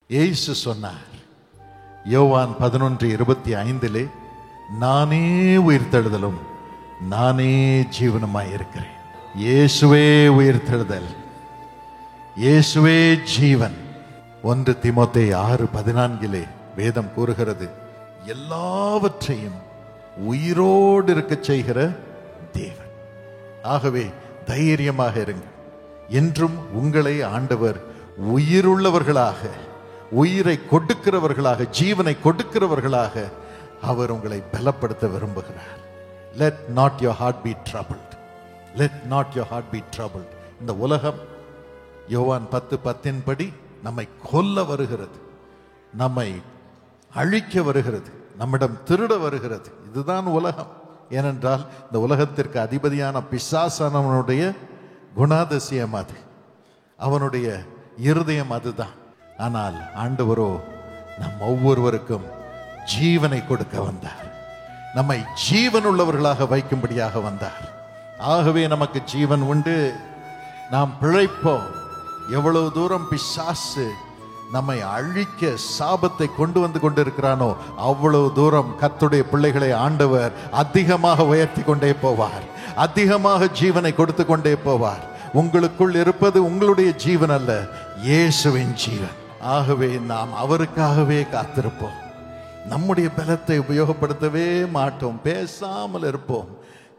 இயேசு சொன்னார் யோவான் 11:25, நானே உயிர்த்தெழுதலும் நானே ஜீவனுமாய் இருக்கிறேன். இயேசுவே உயிர்த்தெழுதல், இயேசுவே ஜீவன். 1 தீமோத்தேயு 6:14 வேதம் கூறுகிறது, எல்லாவற்றையும் உயிரோடு இருக்க செய்கிற தேவன். ஆகவே தைரியமாக இருங்கள். என்றும் உங்களை ஆண்டவர் உயிருள்ளவர்களாக, உயிரை கொடுக்கிறவர்களாக, ஜீவனை கொடுக்கிறவர்களாக அவர் உங்களை பலப்படுத்த விரும்புகிறார். Let not your heart be troubled. Let not your heart be troubled. இந்த உலகம் யோவான் 10:10 படி நம்மை கொல்ல வருகிறது, நம்மை அழிக்க வருகிறது, நம்மிடம் திருட வருகிறது. இதுதான் உலகம். ஏனென்றால் இந்த உலகத்திற்கு அதிபதியான பிசாசானவனுடைய குணாதிசயம் அது, அவனுடைய இருதயம் அதுதான். ஆனால் ஆண்டவரோ நம் ஒவ்வொருவருக்கும் ஜீவனை கொடுக்க வந்தார், நம்மை ஜீவன் உள்ளவர்களாக வைக்கும்படியாக வந்தார். ஆகவே நமக்கு ஜீவன் உண்டு, நாம் பிழைப்போம். எவ்வளவு தூரம் பிசாசு நம்மை அழிக்க சாபத்தை கொண்டு வந்து கொண்டிருக்கிறானோ அவ்வளவு தூரம் கர்த்தருடைய பிள்ளைகளை ஆண்டவர் அதிகமாக உயர்த்தி கொண்டே போவார், அதிகமாக ஜீவனை கொடுத்து கொண்டே போவார். உங்களுக்குள் இருப்பது உங்களுடைய ஜீவன் அல்ல, இயேசுவின் ஜீவன். ஆகவே நாம் அவருக்காகவே காத்திருப்போம். நம்முடைய பலத்தை உபயோகப்படுத்தவே மாட்டோம், பேசாமல் இருப்போம்,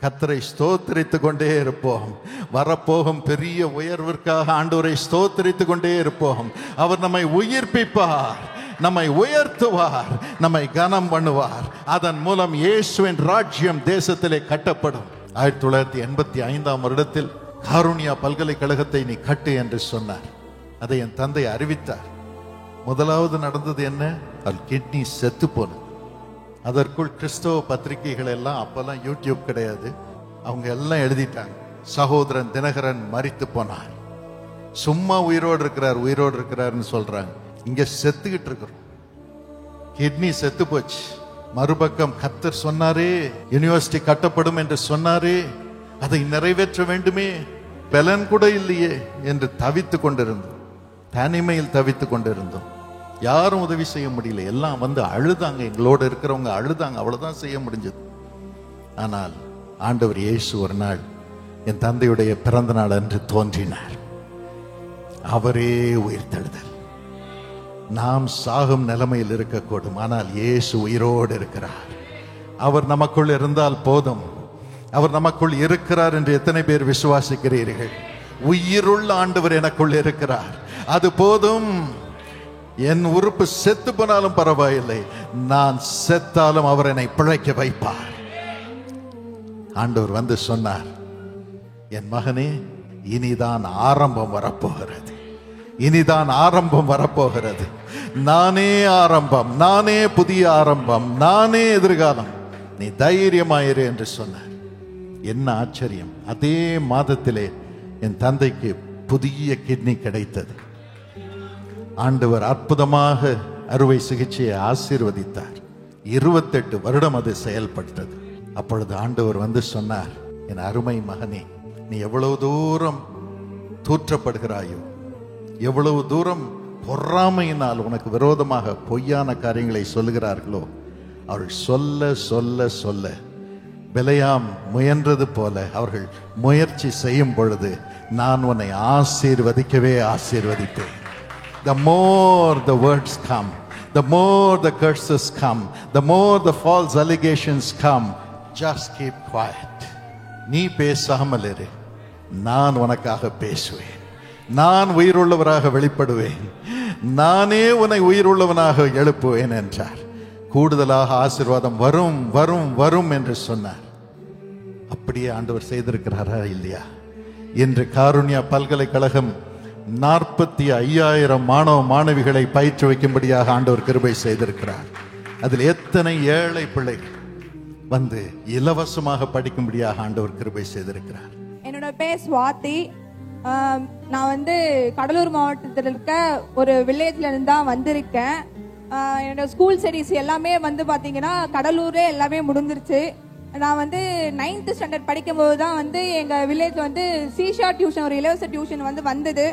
கர்த்தரை ஸ்தோத்திரித்து கொண்டே இருப்போம். வரப்போகும் பெரிய உயர்விற்காக ஆண்டவரை ஸ்தோத்திரித்து கொண்டே இருப்போம். அவர் நம்மை உயிர்ப்பிப்பார், நம்மை உயர்த்துவார், நம்மை கனம் பண்ணுவார். அதன் மூலம் இயேசுவின் ராஜ்யம் தேசத்திலே கட்டப்படும். 1985 வருடத்தில் காருண்யா பல்கலைக்கழகத்தை நீ கட்டு என்று சொன்னார். அதை என் தந்தை அறிவித்தார். முதலாவது நடந்தது என்ன? கிட்னி செத்து போனது. அதற்குள் கிறிஸ்தவ பத்திரிகைகள் எல்லாம், அப்பெல்லாம் யூடியூப் கிடையாது, அவங்க எல்லாம் எழுதிட்டாங்க, சகோதரன் தினகரன் மரித்து போனார். சும்மா உயிரோடு இருக்கிறார், உயிரோடு இருக்கிறார்னு சொல்றாங்க. இங்க செத்துக்கிட்டு இருக்கிறோம். கிட்னி செத்து போச்சு. மறுபக்கம் கர்த்தர் சொன்னாரே, யூனிவர்சிட்டி கட்டப்படும் என்று சொன்னாரே, அதை நிறைவேற்ற வேண்டுமே, பலன் கூட இல்லையே என்று தவித்து கொண்டிருந்தோம், தனிமையில் தவித்து கொண்டிருந்தோம். யாரும் உதவி செய்ய முடியல. எல்லாம் வந்து அழுதாங்க, எங்களோட இருக்கிறவங்க அழுதாங்க, அவ்வளவுதான் செய்ய முடிஞ்சது. ஆனால் ஆண்டவர் இயேசு ஒரு நாள் என் தந்தையுடைய பிறந்த நாள் அன்று தோன்றினார். அவரே உயிர்த்தெழுதல். நாம் சாகும் நிலைமையில் இருக்கக்கூடும், ஆனால் இயேசு உயிரோடு இருக்கிறார். அவர் நமக்குள் இருந்தால் போதும். அவர் நமக்குள் இருக்கிறார் என்று எத்தனை பேர் விசுவாசிக்கிறீர்கள்? உயிருள்ள ஆண்டவர் எனக்குள் இருக்கிறார், அது போதும். என் உறுப்பு செத்து போனாலும் பரவாயில்லை, நான் செத்தாலும் அவர் என்னை பிழைக்க வைப்பார். ஆண்டவர் வந்து சொன்னார், என் மகனே, இனிதான் ஆரம்பம் வரப்போகிறது, இனிதான் ஆரம்பம் வரப்போகிறது. நானே ஆரம்பம், நானே புதிய ஆரம்பம், நானே எதிர்காலம், நீ தைரியமாயிரு என்று சொன்னார். என்ன ஆச்சரியம்! அதே மாதத்திலே என் தந்தைக்கு புதிய கிட்னி கிடைத்தது. ஆண்டவர் அற்புதமாக அறுவை சிகிச்சையை ஆசீர்வதித்தார். 28 வருடம் அது செயல்பட்டது. அப்பொழுது ஆண்டவர் வந்து சொன்னார், என் அருமை மகனே, நீ எவ்வளவு தூரம் தூற்றப்படுகிறாயோ, எவ்வளவு தூரம் பொறாமையினால் உனக்கு விரோதமாக பொய்யான காரியங்களை சொல்லுகிறார்களோ, அவர்கள் சொல்ல சொல்ல சொல்ல பிலேயாம் முயன்றது போல அவர்கள் முயற்சி செய்யும் பொழுது நான் உன்னை ஆசீர்வதிக்கவே ஆசீர்வதிப்பேன். The more the words come, the more the curses come, the more the false allegations come, just keep quiet. நீ பேசாமல் இரு, நான் உனக்காக பேசுவேன், நான் உயிருள்ளவராக வெளிப்படுவேன், நானே உன்னை உயிருள்ளவனாக எழுப்புவேன் என்றார். கூடுதலாக ஆசீர்வாதம் வரும் வரும் வரும் என்று சொன்னார். அப்படியே ஆண்டவர் செய்திருக்கிறாரா இல்லையா? இன்று காருண்யா பல்கலைக்கழகம் 45,000 மாணவ மாணவிகளை பயிற்று வைக்கும்படியாக ஆண்டவர் கிருபை செய்திருக்கிறார். அதில் எத்தனை ஏழை பிள்ளைகள் வந்து இலவசமாக படிக்கும்படியாக ஆண்டவர் கிருபை செய்திருக்கிறார். என்னோட பேர் சுவாதி. நான் வந்து கடலூர் மாவட்டத்தில் இருக்க ஒரு வில்லேஜ்ல இருந்து தான் வந்திருக்கேன். என்னோட ஸ்கூல் ஸ்டடீஸ் எல்லாமே வந்து பாத்தீங்கன்னா கடலூரே எல்லாமே முடிஞ்சிருச்சு. நான் வந்து 9th ஸ்டாண்டர்ட் படிக்கும் போது தான் வந்து எங்க வில்லேஜ் வந்து சீஷா டியூஷன், ஒரு இலவச டியூஷன் வந்து வந்தது.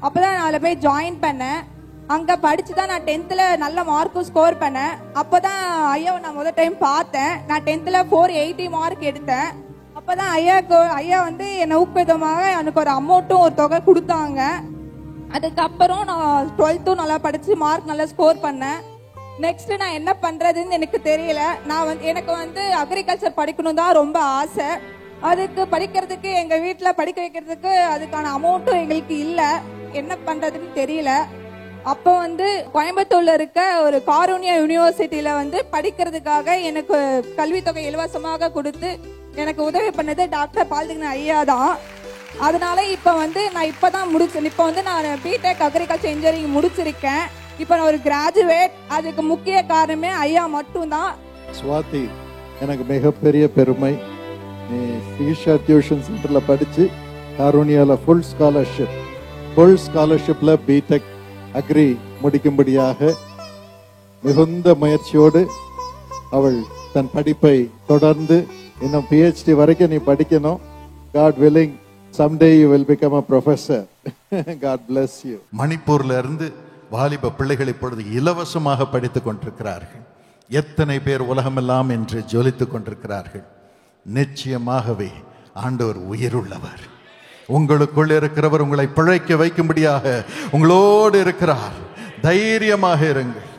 அப்பதான் நான் அதில் போய் ஜாயின் பண்ணேன். அங்க படிச்சுதான் நான் 10th நல்ல மார்க்கும் ஸ்கோர் பண்ணேன். அப்பதான் ஐயாவை நான் முதல் டைம் பார்த்தேன். நான் 10th 480 மார்க் எடுத்தேன். அப்பதான் ஐயா வந்து என்னை ஊக்குவிதமாக எனக்கு ஒரு அமௌண்ட்டும் ஒரு தொகை கொடுத்தாங்க. அதுக்கப்புறம் நான் 12th நல்லா படிச்சு மார்க் நல்லா ஸ்கோர் பண்ணேன். நெக்ஸ்ட் நான் என்ன பண்றதுன்னு எனக்கு தெரியல. எனக்கு வந்து அக்ரிகல்ச்சர் படிக்கணும் தான் ரொம்ப ஆசை. அதுக்கு படிக்கிறதுக்கு எங்க வீட்டுல படிக்க வைக்கிறதுக்கு அதுக்கான அமௌண்ட்டும் எங்களுக்கு இல்ல. என்ன பண்றதுன்னு தெரியல. அப்போ வந்து கோயம்புத்தூர்ல இருக்க ஒரு காரூனியா யூனிவர்சிட்டியில வந்து படிக்கிறதுக்காக எனக்கு கல்வித்தொகை இலவசமாக கொடுத்து எனக்கு உதவி பண்ணது டாக்டர் பால்திகன் ஐயா தான். அதனால இப்ப வந்து நான் இப்பதான் முடிச்சேன். இப்ப வந்து நான் பிடெக் அக்ரிகல்ச்சர் இன்ஜினியரிங் முடிச்சிருக்கேன். இப்ப நான் ஒரு கிராஜுவேட். அதுக்கு முக்கிய காரணமே ஐயா மட்டும் தான். சுவாதி, எனக்கு மிகப்பெரிய பெருமை. நீ ஈஷா டியூஷன் சென்டர்ல படிச்சு காரூனியால ஃபுல் ஸ்காலர்ஷிப்ல பிடெக் அக்ரி முடிக்கும்படியாக மிகுந்த முயற்சியோடு அவள் தன் படிப்பை தொடர்ந்து இன்னும் PhD வரைக்கும் நீ படிக்கணும். God willing, someday you will become a professor. God bless you. மணிப்பூர்ல இருந்து வாலிப பிள்ளைகள் இப்பொழுது இலவசமாக படித்துக் கொண்டிருக்கிறார்கள். எத்தனை பேர் உலகமெல்லாம் என்று ஜொலித்துக் கொண்டிருக்கிறார்கள். நிச்சயமாகவே ஆண்டவர் உயிருள்ளவர். உங்களுக்குள் இருக்கிறவர் உங்களை பிழைக்க வைக்கும்படியாக உங்களோடு இருக்கிறார். தைரியமாக இருங்கள்.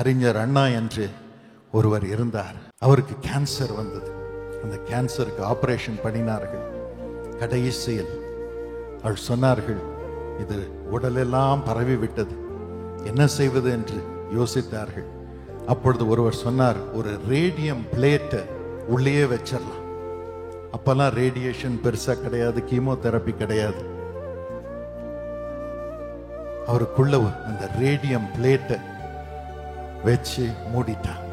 அறிஞர் அண்ணா என்று ஒருவர் இருந்தார். அவருக்கு கேன்சர் வந்தது. அந்த கேன்சருக்கு ஆபரேஷன் பண்ணினார்கள். கடைசியில் அவள் சொன்னார்கள், இது உடலெல்லாம் பரவி விட்டது, என்ன செய்வது என்று யோசித்தார்கள். அப்பொழுது ஒருவர் சொன்னார், ஒரு ரேடியம் பிளேட் உள்ளே வச்சிடலாம். அப்பெல்லாம் ரேடியேஷன் பெருசா கிடையாது, கீமோதெரப்பி கிடையாது. அவருக்குள்ள அந்த ரேடியம் பிளேட்டை வச்சு மூடிட்டார்.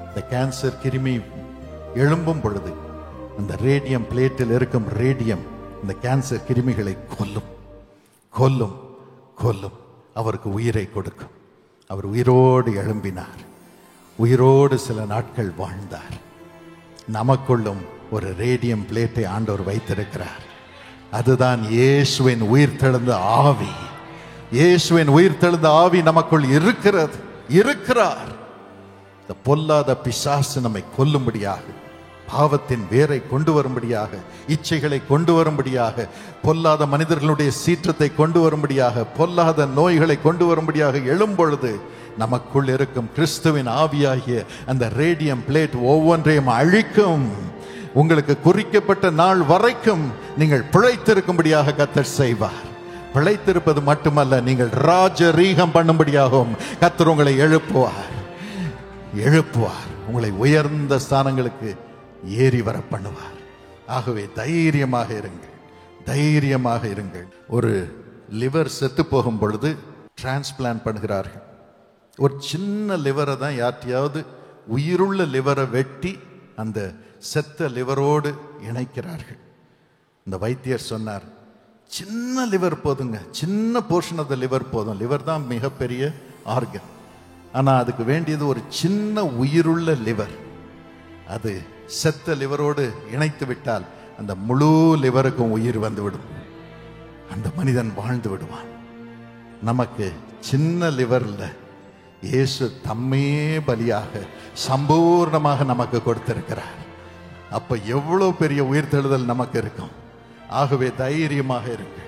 இந்த கேன்சர் கிருமி எழும்பும் பொழுது அந்த ரேடியம் பிளேட்டில் இருக்கும் ரேடியம் இந்த கேன்சர் கிருமிகளை கொல்லும் கொல்லும் கொல்லும். அவருக்கு உயிரை கொடுக்கும். அவர் உயிரோடு எழும்பினார். உயிரோடு சில நாட்கள் வாழ்ந்தார். நமக்குள்ளும் ஒரு ரேடியம் பிளேட்டை ஆண்டவர் வைத்திருக்கிறார். அதுதான் இயேசுவின் உயிர்த்தெழுந்த ஆவி. இயேசுவின் உயிர்த்தெழுந்த ஆவி நமக்குள் இருக்கிறார். இந்த பொல்லாத பிசாசு நம்மை கொல்லும்படியாக, பாவத்தின் வேரை கொண்டு வரும்படியாக, இச்சைகளை கொண்டு வரும்படியாக, பொல்லாத மனிதர்களுடைய சீற்றத்தை கொண்டு வரும்படியாக, பொல்லாத நோய்களை கொண்டு வரும்படியாக எழும்பொழுது நமக்குள் இருக்கும் கிறிஸ்துவின் ஆவியாகிய அந்த ரேடியம் பிளேட் ஒவ்வொன்றையும் அழிக்கும். உங்களுக்கு குறிக்கப்பட்ட நாள் வரைக்கும் நீங்கள் பிழைத்திருக்கும்படியாக கர்த்தர் செய்வார். பிழைத்திருப்பது மட்டுமல்ல, நீங்கள் ராஜரீகம் பண்ணும்படியாகவும் கர்த்தர் உங்களை எழுப்புவார். உங்களை உயர்ந்த ஸ்தானங்களுக்கு ஏறி வர பண்ணுவார். ஆகவே தைரியமாக இருங்கள். ஒரு லிவர் செத்து போகும் பொழுது டிரான்ஸ்பிளான்ட் பண்ணுகிறார்கள். ஒரு சின்ன லிவரை தான் யார்ட்டையாவது உயிருள்ள லிவரை வெட்டி அந்த செத்த லிவரோடு இணைக்கிறார்கள். இந்த வைத்தியர் சொன்னார், சின்ன லிவர் போதுங்க, சின்ன போர்ஷன் ஆஃப் த லிவர் போதும். லிவர் தான் மிகப்பெரிய ஆர்கன். ஆனால் அதுக்கு வேண்டியது ஒரு சின்ன உயிருள்ள லிவர். அது செத்த லிவரோடு இணைத்து விட்டால் அந்த முழு லிவருக்கும் உயிர் வந்துவிடும். அந்த மனிதன் வாழ்ந்து விடுவான். நமக்கு சின்ன லிவர் இல்லை, இயேசு தம்மே பலியாக சம்பூர்ணமாக நமக்கு கொடுத்திருக்கிறார். அப்ப எவ்வளவு பெரிய உயிர்த்தெழுதல் நமக்கு இருக்கும். ஆகவே தைரியமாக இருக்கு.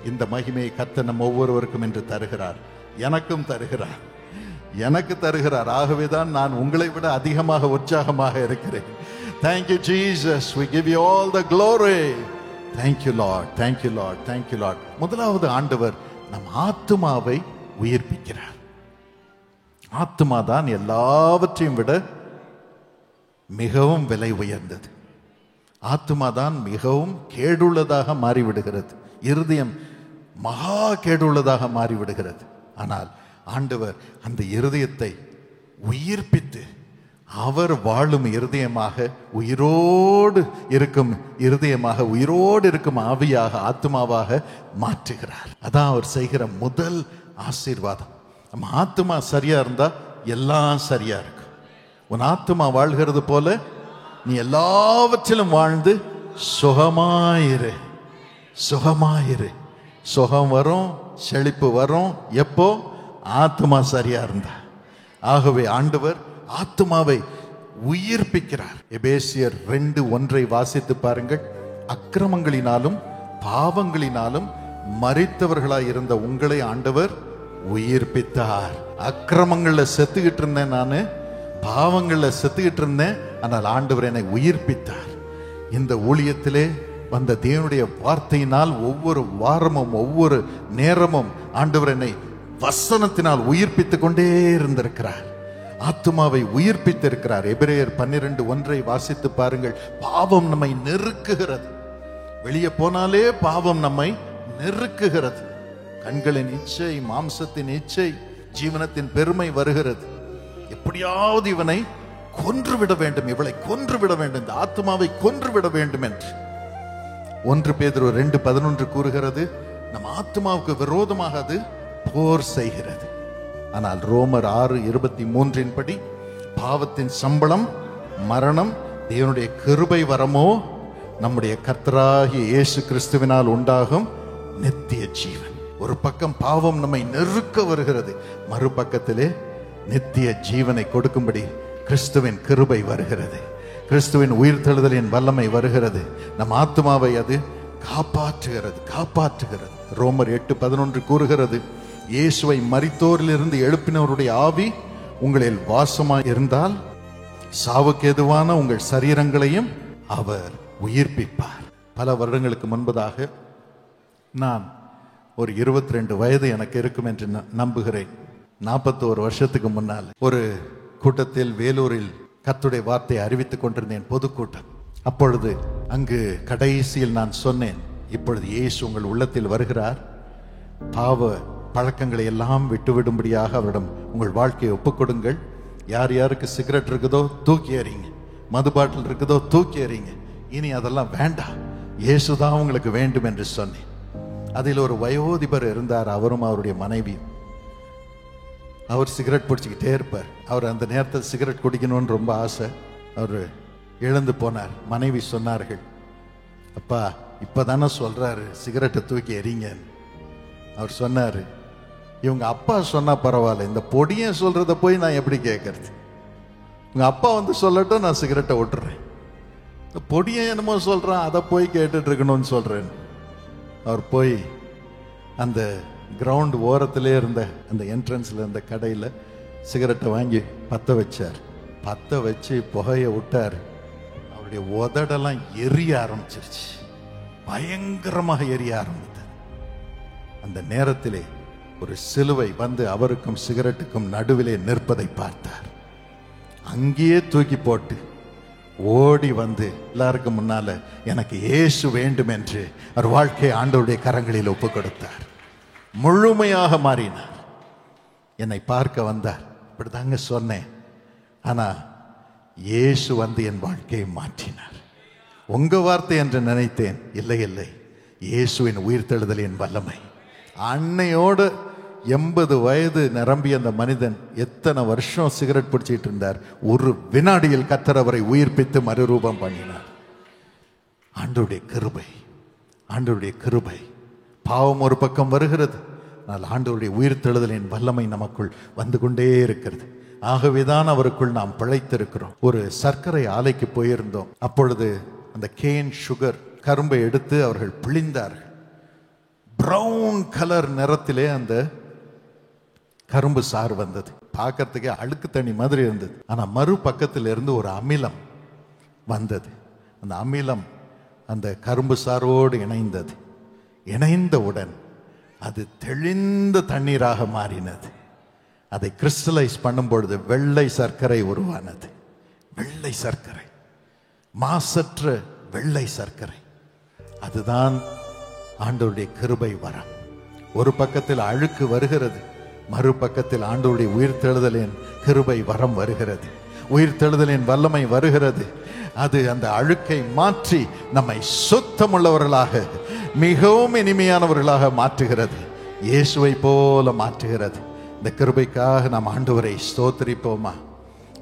இந்த மகிமையை கர்த்தர் நம் ஒவ்வொருவருக்கும் என்று தருகிறார். எனக்கும் தருகிறார், எனக்கு தருகிறார். ஆகவேதான் நான் உங்களை விட அதிகமாக உற்சாகமாக இருக்கிறேன். Thank you Jesus, we give you all the glory. Thank you Lord, thank you Lord, thank you Lord. முதலாவது ஆண்டவர் நம் ஆத்துமாவை உயிர்ப்பிக்கிறார். ஆத்துமா தான் எல்லாவற்றையும் விட மிகவும் விலை உயர்ந்தது. ஆத்துமா தான் மிகவும் கேடுள்ளதாக மாறிவிடுகிறது. இருதயம் மகா கேடுள்ளதாக மாறிவிடுகிறது. ஆனால் ஆண்டவர் அந்த இருதயத்தை உயிர்ப்பித்து அவர் வாழும் இருதயமாக, உயிரோடு இருக்கும் இருதயமாக, உயிரோடு இருக்கும் ஆவியாக, ஆத்மாவாக மாற்றுகிறார். அதான் அவர் செய்கிற முதல் ஆசீர்வாதம். நம்ம ஆத்மா சரியா இருந்தா எல்லாம் சரியா இருக்கும். உன் ஆத்மா வாழ்கிறது போல நீ எல்லாவற்றிலும் வாழ்ந்து சுகமாயிரு. சுகம் வரும், செழிப்பு வரும். எப்போ? ஆத்மா சரியா இருந்தா. ஆகவே ஆண்டவர் ஆத்மாவை உயிர்ப்பிக்கிறார். எபேசியர் 2:1 வாசித்து பாருங்கள். அக்கிரமங்களினாலும் பாவங்களினாலும் மரித்தவர்களாய் இருந்த உங்களை ஆண்டவர் உயிர்ப்பித்தார். அக்கிரமங்கள்ல செத்துக்கிட்டு இருந்தேன், நானு பாவங்கள்ல செத்துக்கிட்டு இருந்தேன். ஆனால் ஆண்டவர் என்னை உயிர்ப்பித்தார். இந்த ஊழியத்திலே வந்த தேவனுடைய வார்த்தையினால் ஒவ்வொரு வாரமும் ஒவ்வொரு நேரமும் ஆண்டவர் என்னை வசனத்தினால் உயிர்ப்பித்துக் கொண்டே இருந்திருக்கிறார். ஆத்துமாவை உயிர்ப்பித்திருக்கிறார். எபிரேயர் 12:1 வாசித்து பாருங்கள். பாவம் நம்மை நெருக்குகிறது. வெளியே போனாலே பாவம் நம்மை நெருக்குகிறது. கண்களின் இச்சை, மாம்சத்தின் இச்சை, ஜீவனத்தின் பெருமை வருகிறது. எப்படியாவது இவனை கொன்றுவிட வேண்டும், இவளை கொன்றுவிட வேண்டும், இந்த ஆத்மாவை கொன்றுவிட வேண்டும் என்று 1 பேதுரு 2:11 கூறுகிறது. நம் ஆத்மாவுக்கு விரோதமாக அது போர் செய்கிறது. ஆனால் ரோமர் 6:23 படி பாவத்தின் சம்பளம் மரணம், தேவனுடைய கிருபை வரமோ நம்முடைய கர்த்தராகிய இயேசு கிறிஸ்துவினால் உண்டாகும் நித்திய ஜீவன். ஒரு பக்கம் பாவம் நம்மை நெருக்க வருகிறது, மறுபக்கத்திலே நித்திய ஜீவனை கொடுக்கும்படி கிறிஸ்துவின் கிருபை வருகிறது. கிறிஸ்துவின் உயிர்த்தெழுதலின் வல்லமை வருகிறது. நம் ஆத்மாவை அது காப்பாற்றுகிறது. ரோமர் 8:11 கூறுகிறது, இயேசுவை மரித்தோரிலிருந்து எழுப்பினவருடைய ஆவி உங்களில் வாசமாய் இருந்தால் சாவுக்கு எதுவான உங்கள் சரீரங்களையும் அவர் உயிர்ப்பிப்பார். பல வருடங்களுக்கு முன்பதாக, நான் ஒரு 22 வயது எனக்கு இருக்கும் என்று நம்புகிறேன். 41 வருஷத்துக்கு முன்னால் ஒரு கூட்டத்தில் வேலூரில் கர்த்தருடைய வார்த்தையை அறிவித்துக் கொண்டிருந்தேன், பொதுக்கூட்டம். அப்பொழுது அங்கு கடைசியில் நான் சொன்னேன், இப்பொழுது இயேசு உங்கள் உள்ளத்தில் வருகிறார், பாவ பழக்கங்களை எல்லாம் விட்டுவிடும்படியாக அவரிடம் உங்கள் வாழ்க்கையை ஒப்புக்கொடுங்கள். யார் யாருக்கு சிகரெட் இருக்குதோ தூக்கி எறிங்க, மது பாட்டில் இருக்குதோ தூக்கி எறிங்க, இனி அதெல்லாம் வேண்டாம், இயேசுதான் உங்களுக்கு வேண்டும் என்று சொன்னேன். அதில் ஒரு வயோதிபர் இருந்தார், அவரும் அவருடைய மனைவியும். அவர் சிகரெட் பிடிச்சிக்கிட்டே இருப்பார். அவர் அந்த நேரத்தில் சிகரெட் குடிக்கணும்னு ரொம்ப ஆசை. அவர் இழந்து போனார். மனைவி சொன்னார்கள், அப்பா இப்பதானே சொல்றாரு சிகரெட்டை தூக்கி எறிங்க. அவர் சொன்னாரு, இவங்க அப்பா சொன்னா பரவாயில்ல, இந்த பொடியை சொல்றத போய் நான் எப்படி கேட்கறது? உங்க அப்பா வந்து சொல்லட்டும், நான் சிகரெட்டை விட்டுறேன். இந்த பொடியை என்னமோ சொல்றான், அதை போய் கேட்டுட்டு இருக்கணும்னு சொல்றேன். அவர் போய் அந்த கிரவுண்ட் ஓரத்திலே இருந்த அந்த என்ட்ரன்ஸ்ல இருந்த கடையில் சிகரெட்டை வாங்கி பற்ற வச்சார். பற்ற வச்சு புகையை விட்டார். அவருடைய உதடெல்லாம் எரிய ஆரம்பிச்சிருச்சு, பயங்கரமாக எரிய ஆரம்பித்தது. அந்த நேரத்திலே ஒரு சிலுவை வந்து அவருக்கும் சிகரெட்டுக்கும் நடுவிலே நிற்பதை பார்த்தார். அங்கேயே தூக்கி போட்டு ஓடி வந்து எல்லாருக்கும் முன்னால எனக்கு இயேசு வேண்டும் என்று அவர் வாழ்க்கை ஆண்டவருடைய கரங்களில் ஒப்பு கொடுத்தார். முழுமையாக மாறினார். என்னை பார்க்க வந்தார். இப்படிதாங்க சொன்னேன், ஆனா இயேசு வந்து என் வாழ்க்கையை மாற்றினார். உங்க வார்த்தை என்று நினைத்தேன். இல்லை இல்லை, இயேசுவின் உயிர்த்தெழுதலின் வல்லமை. அன்னையோடு 80 வயது நிரம்பிய அந்த மனிதன் எத்தனை வருஷம் சிகரெட் பிடிச்சிட்டு இருந்தார். ஒரு வினாடியில் கர்த்தர் அவரை உயிர்ப்பித்து மறுரூபம் பண்ணினார். ஆண்டவருடைய கிருபை, ஆண்டவருடைய கிருபை. பாவம் ஒரு பக்கம் வருகிறது, ஆனால் ஆண்டவருடைய உயிர்த்தெழுதலின் வல்லமை நமக்குள் வந்து கொண்டே இருக்கிறது. ஆகவேதான் அவருக்குள் நாம் பிழைத்திருக்கிறோம். ஒரு சர்க்கரை ஆலைக்கு போயிருந்தோம். அப்பொழுது அந்த கேன் சுகர் கரும்பை எடுத்து அவர்கள் பிழிந்தார்கள். பிரவுன் கலர் நிறத்திலே அந்த கரும்பு சாறு வந்தது. பார்க்கறதுக்கே அழுக்கு தண்ணி மாதிரி இருந்தது. ஆனா மறு பக்கத்தில் இருந்து ஒரு அமிலம் வந்தது. அந்த அமிலம் அந்த கரும்பு சாரோடு இணைந்தது. இணைந்தவுடன் அது தெளிந்த தண்ணீராக மாறினது. அதை கிறிஸ்டலைஸ் பண்ணும் பொழுது வெள்ளை சர்க்கரை உருவானது. வெள்ளை சர்க்கரை, மாசற்ற வெள்ளை சர்க்கரை. அதுதான் ஆண்டவருடைய கிருபை வரம். ஒரு பக்கத்தில் அழுக்கு வருகிறது, மறுபக்கத்தில் ஆண்டவருடைய உயிர்த்தெழுதலின் கிருபை வரம் வருகிறது. உயிர்த்தெழுதலின் வல்லமை வருகிறது. அது அந்த அழுக்கை மாற்றி நம்மை சுத்தமுள்ளவர்களாக, மிகவும் இனிமையானவர்களாக மாற்றுகிறது. இயேசுவை போல மாற்றுகிறது. இந்த கிருபைக்காக நாம் ஆண்டவரை ஸ்தோத்திரிப்போமா?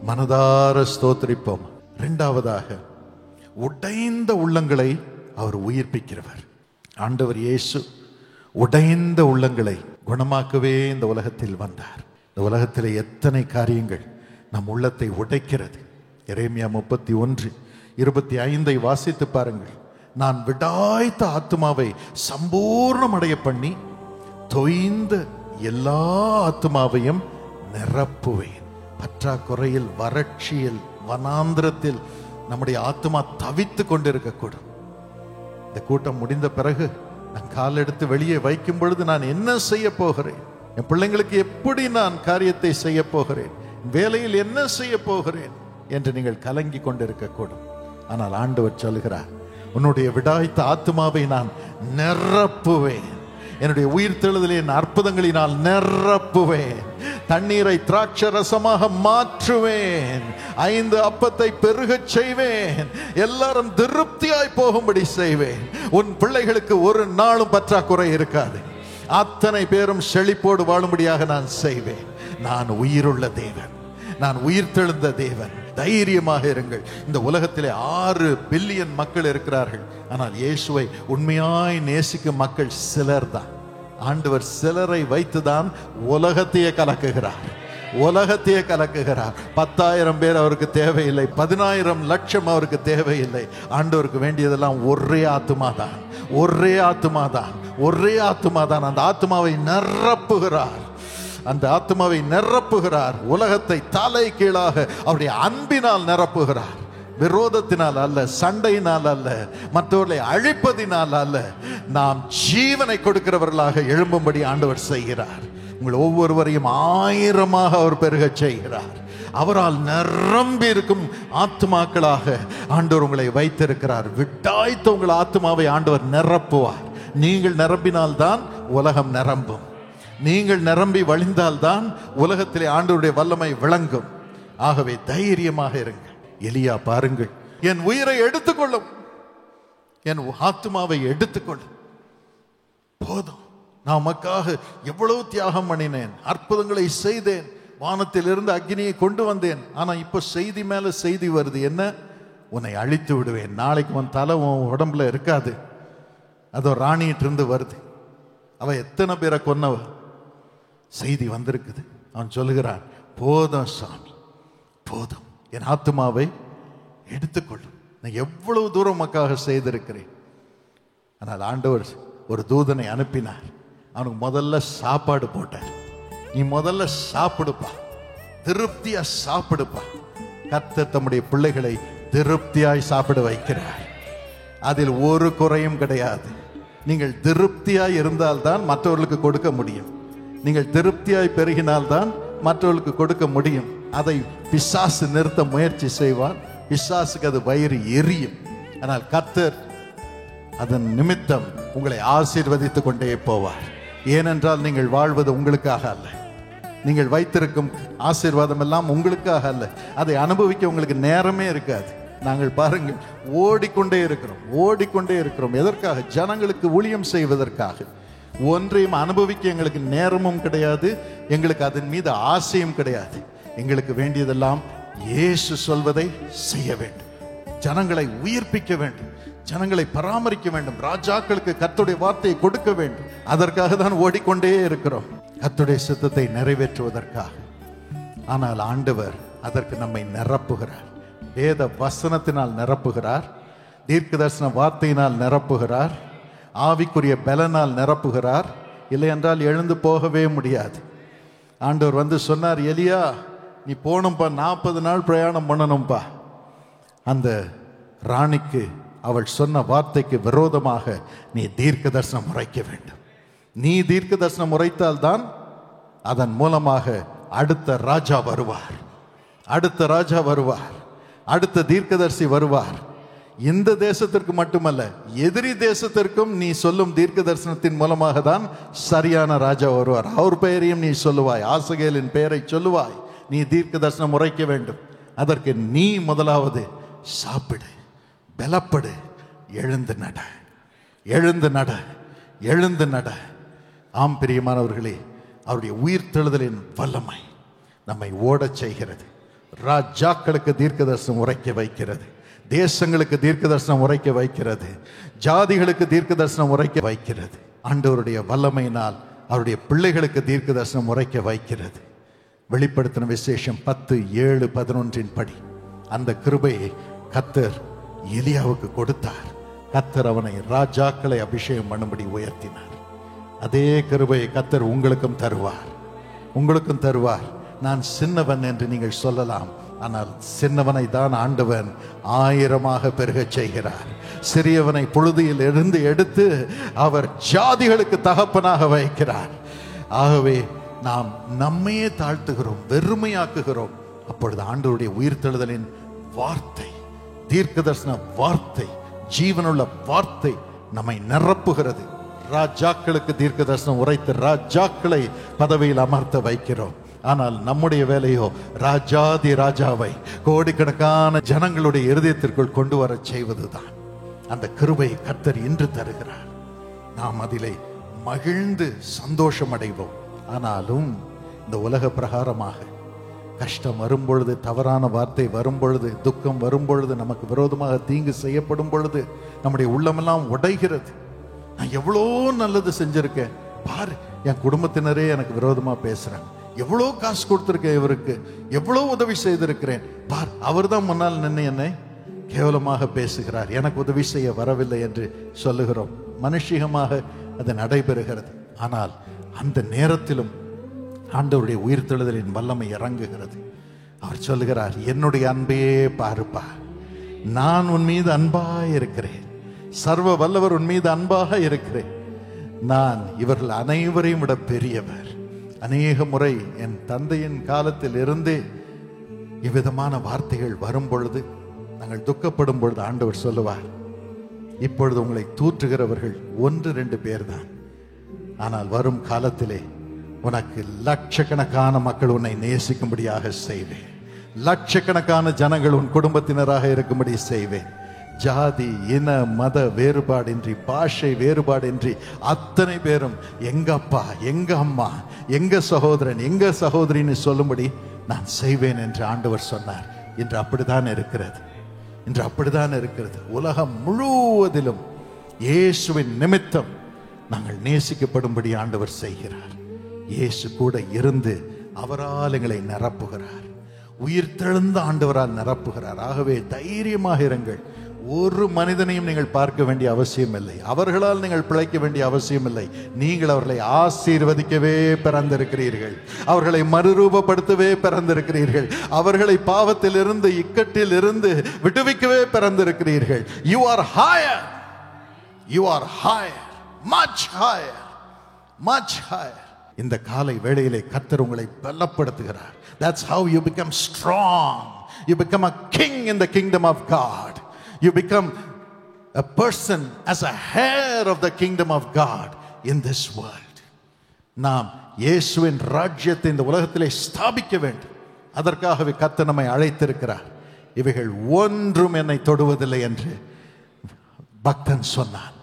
மனதார ஸ்தோத்திரிப்போமா? இரண்டாவதாக, உடைந்த உள்ளங்களை அவர் உயிர்ப்பிக்கிறவர். ஆண்டவர் இயேசு உடைந்த உள்ளங்களை குணமாக்கவே இந்த உலகத்தில் வந்தார். இந்த உலகத்தில் எத்தனை காரியங்கள் நம் உள்ளத்தை உடைக்கிறது. எரேமியா 31:25 வாசித்து பாருங்கள். நான் விடாய்த்த ஆத்துமாவை சம்பூர்ணமடைய பண்ணி தொய்ந்த எல்லா ஆத்துமாவையும் நிரப்புவேன். பற்றாக்குறையில், வறட்சியில், வனாந்திரத்தில் நம்முடைய ஆத்துமா தவித்து கொண்டிருக்கக்கூடும். இந்த கூட்டம் முடிந்த பிறகு நான் கால் எடுத்து வெளியே வைக்கும் பொழுது நான் என்ன செய்ய போகிறேன், என் பிள்ளைங்களுக்கு எப்படி நான் காரியத்தை செய்ய போகிறேன், வேலையில் என்ன செய்ய போகிறேன் என்று நீங்கள் கலங்கி கொண்டிருக்கக்கூடும். ஆனால் ஆண்டவர் சொல்கிறார், உன்னுடைய விடாய்த்த ஆத்துமாவை நான் நிரப்புவேன். என்னுடைய உயிர்த்தெழுதலின் அற்புதங்களினால் நிரப்புவேன். தண்ணீரை திராட்சை ரசமாக மாற்றுவேன். 5 அப்பத்தை பெருகச் செய்வேன். எல்லாரும் திருப்தியாய் போகும்படி செய்வேன். உன் பிள்ளைகளுக்கு ஒரு நாளும் பற்றாக்குறை இருக்காது. அத்தனை பேரும் செழிப்போடு வாழும்படியாக நான் செய்வேன். நான் உயிருள்ள தேவன், நான் உயிர்த்தெழுந்த தேவன். தைரியமாக இருங்கள். இந்த உலகத்திலே 6 பில்லியன் மக்கள் இருக்கிறார்கள். ஆனால் இயேசுவை உண்மையாய் நேசிக்கும் மக்கள் சிலர் தான். ஆண்டவர் சிலரை வைத்துதான் உலகத்தையே கலக்குகிறார். உலகத்தையே கலக்குகிறார். 10,000 பேர் அவருக்கு தேவையில்லை, 10,000 லட்சம் அவருக்கு தேவையில்லை. ஆண்டவருக்கு வேண்டியதெல்லாம் ஒரே ஆத்துமா தான், ஒரே ஆத்துமா தான், ஒரே ஆத்துமா தான். அந்த ஆத்துமாவை நிரப்புகிறார், அந்த ஆத்மாவை நிரப்புகிறார். உலகத்தை தலை கீழாக அவருடைய அன்பினால் நிரப்புகிறார். விரோதத்தினால் அல்ல, சண்டையினால் அல்ல, மற்றவர்களை அழிப்பதினால் அல்ல, நாம் ஜீவனை கொடுக்கிறவர்களாக எழும்பும்படி ஆண்டவர் செய்கிறார். உங்கள் ஒவ்வொருவரையும் 1000-ஆக அவர் பெருகச் செய்கிறார். அவரால் நிரம்பி இருக்கும் ஆத்மாக்களாக ஆண்டவர் உங்களை வைத்திருக்கிறார். விட்டாய்த்த உங்கள் ஆத்மாவை ஆண்டவர் நிரப்புவார். நீங்கள் நிரம்பினால்தான் உலகம் நிரம்பும். நீங்கள் நிரம்பி வழிந்தால்தான் உலகத்திலே ஆண்டவருடைய வல்லமை விளங்கும். ஆகவே தைரியமாக இருங்கள். எலியா பாருங்கள், என் உயிரை எடுத்துக்கொள்ளும், என் ஆத்துமாவை எடுத்துக்கொள்ளும், போதும். நான் உமக்காக எவ்வளவு தியாகம் பண்ணினேன், அற்புதங்களை செய்தேன், வானத்திலிருந்து அக்னியை கொண்டு வந்தேன். ஆனா இப்ப செய்தி மேல செய்தி வருது. என்ன? உன்னை அழித்து விடுவேன். நாளைக்கு உன் தலை உன் உடம்புல இருக்காது. அதோ ராணியிட்டு இருந்து வருது. அவ எத்தனை பேரை கொன்னவ செய்தி வந்திருக்குது. அவன் சொல்லுகிறான், போதும் சாமி, போதும், என் ஆத்துமாவை எடுத்துக்கொள்ளும். நான் எவ்வளவு தூரம் உமக்காக செய்திருக்கிறேன். ஆனால் ஆண்டவர் ஒரு தூதனை அனுப்பினார். அவனுக்கு முதல்ல சாப்பாடு போட்டார். நீ முதல்ல சாப்பிடுப்பா, திருப்தியா சாப்பிடுப்பா. கர்த்தர் தம்முடைய பிள்ளைகளை திருப்தியாய் சாப்பிட வைக்கிறார். அதில் ஒரு குறையும் கிடையாது. நீங்கள் திருப்தியாய் இருந்தால்தான் மற்றவர்களுக்கு கொடுக்க முடியும். நீங்கள் திருப்தியாய் பெருகினால்தான் மற்றவர்களுக்கு கொடுக்க முடியும். அதை பிசாசு நிறுத்த முயற்சி செய்வான். பிசாசுக்கு அது வயிறு எரியும். ஆனால் கர்த்தர் அதன் நிமித்தம் உங்களை ஆசீர்வதித்துக் கொண்டே போவார். ஏனென்றால் நீங்கள் வாழ்வது உங்களுக்காக அல்ல. நீங்கள் வைத்திருக்கும் ஆசீர்வாதம் எல்லாம் உங்களுக்காக அல்ல. அதை அனுபவிக்க உங்களுக்கு நேரமே இருக்காது. நாங்கள் பாருங்கள், ஓடிக்கொண்டே இருக்கிறோம், ஓடிக்கொண்டே இருக்கிறோம். எதற்காக? ஜனங்களுக்கு ஊழியம் செய்வதற்காக. ஒன்றையும் அனுபவிக்க எங்களுக்கு நேரமும் கிடையாது, எங்களுக்கு அதன் மீது ஆசையும் கிடையாது. எங்களுக்கு வேண்டியதெல்லாம் இயேசு சொல்வதை செய்ய வேண்டும், ஜனங்களை உயிர்ப்பிக்க வேண்டும், ஜனங்களை பராமரிக்க வேண்டும், ராஜாக்களுக்கு கர்த்தருடைய வார்த்தையை கொடுக்க வேண்டும். அதற்காக தான் ஓடிக்கொண்டே இருக்கிறோம், கர்த்தருடைய சித்தத்தை நிறைவேற்றுவதற்காக. ஆனால் ஆண்டவர் அதற்கு நம்மை நிரப்புகிறார். வேத வசனத்தினால் நிரப்புகிறார், தீர்க்க தரிசன வார்த்தையினால் நிரப்புகிறார், ஆவிக்குரிய பலனால் நிரப்புகிறார். இல்லை என்றால் எழுந்து போகவே முடியாது. ஆண்டவர் வந்து சொன்னார், எலியா நீ போகணும்பா, 40 நாள் பிரயாணம் பண்ணணும்பா. அந்த ராணிக்கு அவள் சொன்ன வார்த்தைக்கு விரோதமாக நீ தீர்க்க தரிசனம் உரைக்க வேண்டும். நீ தீர்க்க தரிசனம் உரைத்தால்தான் அதன் மூலமாக அடுத்த ராஜா வருவார், அடுத்த ராஜா வருவார், அடுத்த தீர்க்கதரிசி வருவார். இந்த தேசத்திற்கு மட்டுமல்ல, எதிரி தேசத்திற்கும் நீ சொல்லும் தீர்க்க தரிசனத்தின் மூலமாக தான் சரியான ராஜா வருவார். அவர் பெயரையும் நீ சொல்லுவாய், ஆசகேலின் பெயரை சொல்லுவாய். நீ தீர்க்க தரிசனம் உரைக்க வேண்டும். அதற்கு நீ முதலாவது சாப்பிடு, பலப்படு, எழுந்து நட, எழுந்து நட, எழுந்து நட. ஆம் பிரியமானவர்களே, அவருடைய உயிர்த்தெழுதலின் வல்லமை நம்மை ஓடச் செய்கிறது. ராஜாக்களுக்கு தீர்க்க தரிசனம் உரைக்க வைக்கிறது, தேசங்களுக்கு தீர்க்க தரிசனம் உரைக்க வைக்கிறது, ஜாதிகளுக்கு தீர்க்க தரிசனம் உரைக்க வைக்கிறது. ஆண்டவருடைய வல்லமையினால் அவருடைய பிள்ளைகளுக்கு தீர்க்க தரிசனம் உரைக்க வைக்கிறது. வெளிப்படுத்தின விசேஷம் 10:7-11 படி அந்த கிருபையை கர்த்தர் எலியாவுக்கு கொடுத்தார். கர்த்தர் அவனை ராஜாக்களை அபிஷேகம் பண்ணும்படி உயர்த்தினார். அதே கிருபையை கர்த்தர் உங்களுக்கும் தருவார், உங்களுக்கும் தருவார். நான் சின்னவன் என்று நீங்கள் சொல்லலாம், ஆனால் சின்னவனை தான் ஆண்டவன் 1000 பெருகச் செய்கிறார். சிறியவனை புழுதியில் இருந்து எடுத்து அவர் ஜாதிகளுக்கு தகப்பனாக வைக்கிறார். ஆகவே நாம் நம்மையே தாழ்த்துகிறோம், வெறுமையாக்குகிறோம். அப்பொழுது ஆண்டவருடைய உயிர்த்தெழுதலின் வார்த்தை, தீர்க்க தரிசன வார்த்தை, ஜீவனுள்ள வார்த்தை நம்மை நிரப்புகிறது. ராஜாக்களுக்கு தீர்க்க தரிசனம் உரைத்து ராஜாக்களை பதவியில் அமர்த்த வைக்கிறோம். ஆனால் நம்முடைய வேலையோ ராஜாதி ராஜாவை கோடிக்கணக்கான ஜனங்களுடைய இருதயத்திற்குள் கொண்டு வர செய்வதுதான். அந்த கிருபை கர்த்தர் இன்று தருகிறார். நாம் அதிலே மகிழ்ந்து சந்தோஷம் அடைவோம். ஆனாலும் இந்த உலக பிரகாரமாக கஷ்டம் வரும்பொழுது, தவறான வார்த்தை வரும்பொழுது, துக்கம் வரும்பொழுது, நமக்கு விரோதமாக தீங்கு செய்யப்படும் பொழுது நம்முடைய உள்ளமெல்லாம் உடைகிறது. நான் எவ்வளோ நல்லது செஞ்சிருக்கேன் பாரு, என் குடும்பத்தினரே எனக்கு விரோதமா பேசுறாங்க. எவ்வளோ காசு கொடுத்திருக்கேன் இவருக்கு, எவ்வளோ உதவி செய்திருக்கிறேன் பார், அவர் தான் முன்னால் நின்று என்னை கேவலமாக பேசுகிறார், எனக்கு உதவி செய்ய வரவில்லை என்று சொல்லுகிறோம். மனுஷிகமாக அது நடைபெறுகிறது. ஆனால் அந்த நேரத்திலும் ஆண்டவருடைய உயிர்த்தெழுதலின் வல்லமை இறங்குகிறது. அவர் சொல்லுகிறார், என்னுடைய அன்பையே பாருப்பா, நான் உன் மீது அன்பாக இருக்கிறேன், சர்வ வல்லவர் உன் மீது அன்பாக இருக்கிறேன், நான் இவர்கள் அனைவரையும் விட பெரியவர். அநேக முறை என் தந்தையின் காலத்தில் இருந்தே இவ்விதமான வார்த்தைகள் வரும் பொழுது, நாங்கள் துக்கப்படும் பொழுது ஆண்டவர் சொல்லுவார், இப்பொழுது உங்களை தூற்றுகிறவர்கள் 1-2 பேர் தான், ஆனால் வரும் காலத்திலே உனக்கு லட்சக்கணக்கான மக்கள் உன்னை நேசிக்கும்படியாக செய்வேன், லட்சக்கணக்கான ஜனங்கள் உன் குடும்பத்தினராக இருக்கும்படி செய்வேன். ஜாதி இன மத வேறுபாடின்றி, பாஷை வேறுபாடின்றி அத்தனை பேரும் எங்க அப்பா, எங்க அம்மா, எங்க சகோதரன், எங்க சகோதரின்னு சொல்லும்படி நான் செய்வேன் என்று ஆண்டவர் சொன்னார். இன்று அப்படித்தான் இருக்கிறது, இன்று அப்படித்தான் இருக்கிறது. உலகம் முழுவதிலும் இயேசுவின் நிமித்தம் நாங்கள் நேசிக்கப்படும்படி ஆண்டவர் செய்கிறார். இயேசு கூட இருந்து அவரால் எங்களை நிரப்புகிறார், உயிர்த்தெழுந்த ஆண்டவரால் நிரப்புகிறார். ஆகவே தைரியமாக இருங்கள். ஒரு மனிதனையும் நீங்கள் பார்க்க வேண்டிய அவசியம் இல்லை, அவர்களால் நீங்கள் பிழைக்க வேண்டிய அவசியம் இல்லை. நீங்கள் அவர்களை ஆசீர்வதிக்கவே பிறந்திருக்கிறீர்கள், அவர்களை மறுரூபப்படுத்தவே பிறந்திருக்கிறீர்கள், அவர்களை பாவத்தில் இருந்து, இக்கட்டில் இருந்து விடுவிக்கவே பிறந்திருக்கிறீர்கள். You are higher, you are higher, much higher, much higher. இந்த காலை வேளையிலே கர்த்தர் உங்களை பலப்படுத்துகிறார். That's how you become strong. You become a king in the kingdom of God. You become a person as a heir of the kingdom of God in this world. நாம் இயேசுவின் ராஜ்யத்தை இந்த உலகத்திலே ஸ்தாபிக்க வேண்டும். அதற்காகவே கர்த்தர் நம்மை அழைத்திருக்கிறார். இவைகள் ஒன்றும் என்னை தொடுவதில்லை என்று பக்தன் சொன்னான்.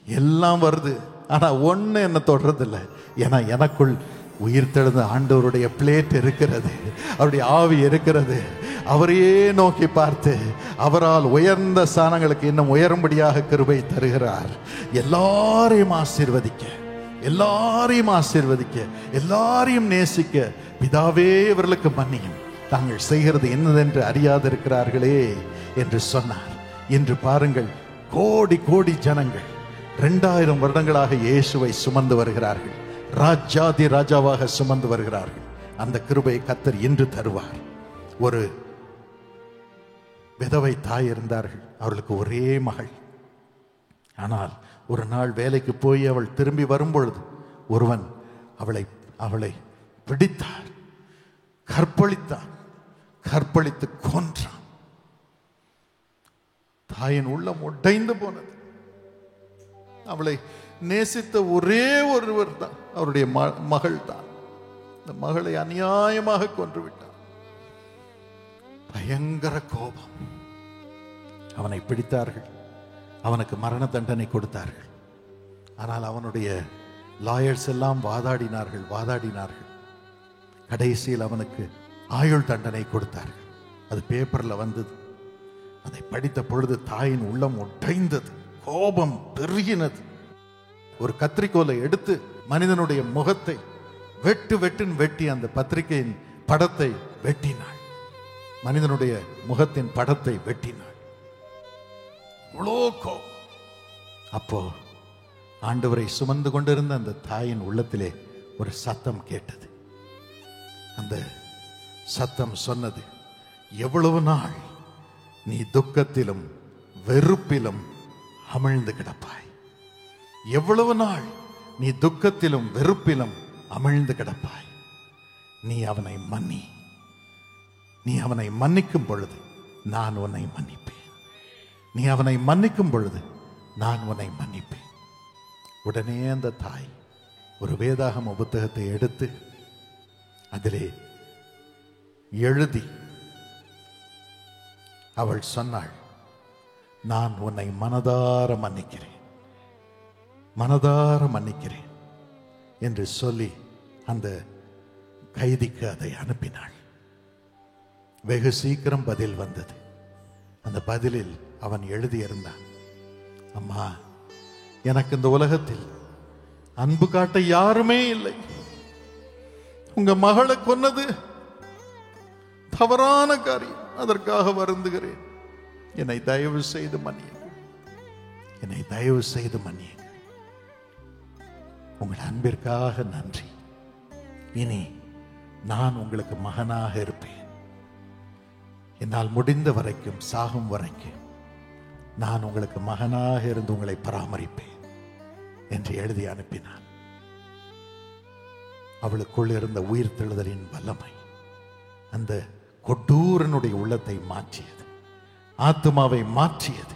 எல்லாம் வருது, ஆனா ஒண்ணு என்ன தொடுறதில்லை. ஏன்னா எனக்குள் உயிர்த்தெழுந்த ஆண்டவருடைய பிளேட் இருக்கிறது, அவருடைய ஆவி இருக்கிறது. அவரையே நோக்கி பார்த்து அவரால் உயர்ந்த ஸ்தானங்களுக்கு இன்னும் உயரும்படியாக கிருபை தருகிறார். எல்லாரையும் ஆசீர்வதிக்க, எல்லாரையும் ஆசீர்வதிக்க, எல்லாரையும் நேசிக்க, பிதாவே இவர்களுக்கு மன்னியும், தாங்கள் செய்கிறது என்னதென்று அறியாதிருக்கிறார்களே என்று சொன்னார். இன்று பாருங்கள், கோடி கோடி ஜனங்கள் 2000 வருடங்களாக இயேசுவை சுமந்து வருகிறார்கள், ராஜாதி ராஜாவாக சுமந்து வருகிறார்கள். அந்த கிருபையை கர்த்தர் இன்று தருவார். ஒரு விதவை தாய் இருந்தார்கள், அவர்களுக்கு ஒரே மகள். ஆனால் ஒரு நாள் வேலைக்கு போய் அவள் திரும்பி வரும்பொழுது ஒருவன் அவளை பிடித்தார், கற்பழித்தான், கற்பழித்து கொன்றான். தாயின் உள்ளம் உடைந்து போனது. அவளை நேசித்த ஒரே ஒருவர் தான் அவருடைய மகள் தான். இந்த மகளை அநியாயமாக கொன்று விட்டார். பயங்கர கோபம். அவனை பிடித்தார்கள், அவனுக்கு மரண தண்டனை கொடுத்தார்கள். ஆனால் அவனுடைய லாயர்ஸ் எல்லாம் வாதாடினார்கள். கடைசியில் அவனுக்கு ஆயுள் தண்டனை கொடுத்தார்கள். அது பேப்பர்ல வந்தது. அதை படித்த பொழுது தாயின் உள்ளம் உடைந்தது, கோபம் பெருகினது. ஒரு கத்திரிக்கோலை எடுத்து மனிதனுடைய முகத்தை வெட்டுன்னு வெட்டி அந்த பத்திரிகையின் படத்தை வெட்டினாள். மனிதனுடைய முகத்தின் படத்தை வெட்டினாள். இவ்வளோ கோபம். அப்போ ஆண்டவரை சுமந்து கொண்டிருந்த அந்த தாயின் உள்ளத்திலே ஒரு சத்தம் கேட்டது. அந்த சத்தம் சொன்னது, எவ்வளவு நாள் நீ துக்கத்திலும் வெறுப்பிலும் அமிழ்ந்து கிடப்பாய்? எவ்வளவு நாள் நீ துக்கத்திலும் வெறுப்பிலும் அமிழ்ந்து கிடப்பாய்? நீ அவனை மன்னி. நீ அவனை மன்னிக்கும் பொழுது நான் உன்னை மன்னிப்பேன். நீ அவனை மன்னிக்கும் பொழுது நான் உன்னை மன்னிப்பேன். உடனே அந்த தாய் ஒரு வேதாகம புத்தகத்தை எடுத்து அதிலே எழுதி அவள் சொன்னாள், நான் உன்னை மனதார மன்னிக்கிறேன், மனதார மன்னிக்கிறேன் என்று சொல்லி அந்த கைதிக்கு அதை அனுப்பினாள். வெகு சீக்கிரம் பதில் வந்தது. அந்த பதிலில் அவன் எழுதியிருந்தான், அம்மா, எனக்கு இந்த உலகத்தில் அன்பு காட்ட யாருமே இல்லை. உங்க மகளை கொன்னது தவறான காரியம். அதற்காக வருந்துகிறேன். என்னை தயவு செய்து மன்னியுங்கள். என்னை தயவு செய்து மன்னியுங்கள். உங்கள் அன்பிற்காக நன்றி. இனி நான் உங்களுக்கு மகனாக இருப்பேன். என்னால் முடிந்த வரைக்கும், சாகும் வரைக்கும் நான் உங்களுக்கு மகனாக இருந்து உங்களை பராமரிப்பேன் என்று எழுதி அனுப்பினான். அவளுக்குள் இருந்த உயிர் தெழுதலின் வல்லமை அந்த கொடூரனுடைய உள்ளத்தை மாற்றியது, ஆத்துமாவை மாற்றியது,